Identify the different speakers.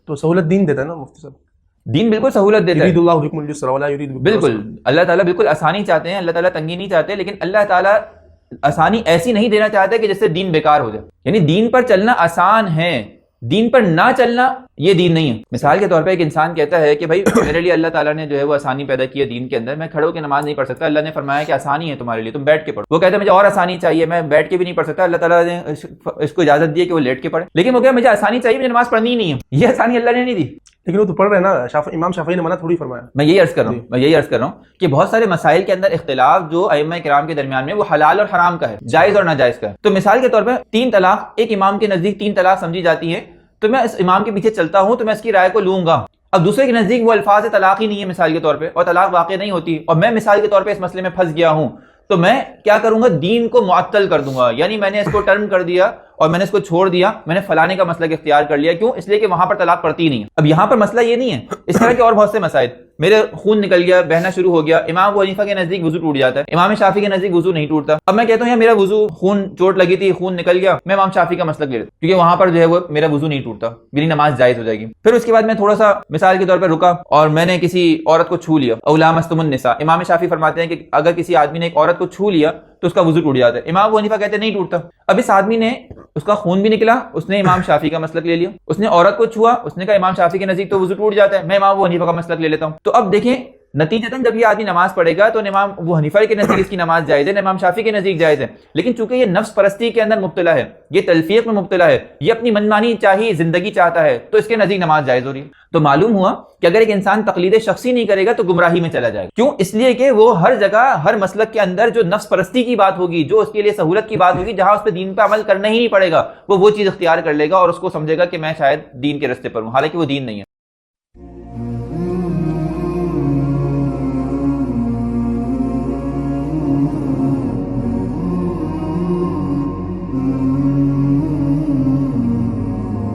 Speaker 1: تو سہولت دین دیتا ہے نا مفتی صاحب.
Speaker 2: دین بالکل سہولت دیتا ہے.
Speaker 1: یرید اللہ بکم اليسر ولا یرید بکم العسر.
Speaker 2: بالکل اللہ تعالیٰ بالکل آسانی چاہتے ہیں, اللہ تعالیٰ تنگی نہیں چاہتے, لیکن اللہ تعالیٰ آسانی ایسی نہیں دینا چاہتے کہ جس سے دین بیکار ہو جائے. یعنی دین پر چلنا آسان ہے, دین پر نہ چلنا یہ دین نہیں ہے. مثال کے طور پہ ایک انسان کہتا ہے کہ بھائی میرے لیے اللہ تعالیٰ نے جو ہے وہ آسانی پیدا کی ہے دین کے اندر, میں کھڑے ہو کے نماز نہیں پڑھ سکتا, اللہ نے فرمایا کہ آسانی ہے تمہارے لیے, تم بیٹھ کے پڑھو. وہ کہتا ہے مجھے اور آسانی چاہیے, میں بیٹھ کے بھی نہیں پڑھ سکتا, اللہ تعالیٰ نے اس کو اجازت دی ہے کہ وہ لیٹ کے پڑھے. لیکن وہ کہتا ہے مجھے آسانی چاہیے, مجھے نماز پڑھنی ہی نہیں ہے. یہ آسانی اللہ نے نہیں دی.
Speaker 1: لیکن وہ تو پڑھ رہے ہیں نا, امام شافعی نے منع تھوڑی فرمایا.
Speaker 2: میں یہی عرض کر رہا ہوں کہ بہت سارے مسائل کے اندر اختلاف جو ائمہ کرام کے درمیان میں وہ حلال اور حرام کا ہے, جائز اور ناجائز کا ہے. تو مثال کے طور پہ 3 طلاق ایک امام کے نزدیک 3 طلاق سمجھی جاتی ہے, تو میں اس امام کے پیچھے چلتا ہوں تو میں اس کی رائے کو لوں گا. اب دوسرے کے نزدیک وہ الفاظ طلاق ہی نہیں ہے مثال کے طور پہ, اور طلاق واقع نہیں ہوتی, اور میں مثال کے طور پہ اس مسئلے میں پھنس گیا ہوں, تو میں کیا کروں گا, دین کو معطل کر دوں گا. یعنی میں نے اس کو ٹرن کر دیا اور میں نے اس کو چھوڑ دیا, میں نے فلانے کا مسلک اختیار کر لیا. کیوں؟ اس لیے کہ وہاں پر طلاق پڑتی نہیں ہے. اب یہاں پر مسئلہ یہ نہیں ہے, اس طرح کے اور بہت سے مسائل. میرے خون نکل گیا, بہنا شروع ہو گیا, امام ابو حنیفہ کے نزدیک وضو ٹوٹ جاتا ہے, امام شافعی کے نزدیک وضو نہیں ٹوٹتا. اب میں کہتا ہوں یار میرا وضو, خون چوٹ لگی تھی, خون نکل گیا, میں امام شافعی کا مسلک لے لیتا ہوں کیونکہ وہاں پر جو ہے وہ میرا وضو نہیں ٹوٹتا, میری نماز جائز ہو جائے گی. پھر اس کے بعد میں تھوڑا سا مثال کے طور پر رکا اور میں نے کسی عورت کو چھو لیا, او لامستم النساء. امام شافعی فرماتے ہیں کہ اگر کسی آدمی نے ایک عورت کو چھو لیا تو اس کا وضو ٹوٹ جاتا ہے. امام ابو حنیفہ کہتے ہیں نہیں ٹوٹتا. اب اس آدمی نے, اس کا خون بھی نکلا, اس نے امام شافعی کا مسلک لے لیا, اس نے عورت کو چھوا, اس نے کہا امام شافعی کے نزدیک تو وضو ٹوٹ جاتا ہے, میں امام ابو حنیفہ کا مسلک لے لیتا ہوں. تو اب دیکھیں نتیجتاً جب یہ آدمی نماز پڑھے گا تو امام ابو حنیفہ کے نزدیک اس کی نماز جائز ہے, امام شافعی کے نزدیک جائز ہے. لیکن چونکہ یہ نفس پرستی کے اندر مبتلا ہے, یہ تلفیق میں مبتلا ہے, یہ اپنی منمانی چاہی زندگی چاہتا ہے, تو اس کے نزدیک نماز جائز ہو رہی ہے. تو معلوم ہوا کہ اگر ایک انسان تقلید شخصی نہیں کرے گا تو گمراہی میں چلا جائے گا. کیوں؟ اس لیے کہ وہ ہر جگہ ہر مسلک کے اندر جو نفس پرستی کی بات ہوگی, جو اس کے لیے سہولت کی بات ہوگی, جہاں اس پہ دین پہ عمل کرنا ہی نہیں پڑے گا, وہ چیز اختیار کر لے گا اور اس کو سمجھے گا کہ میں شاید دین کے رستے پر ہوں, حالانکہ وہ دین نہیں ہے.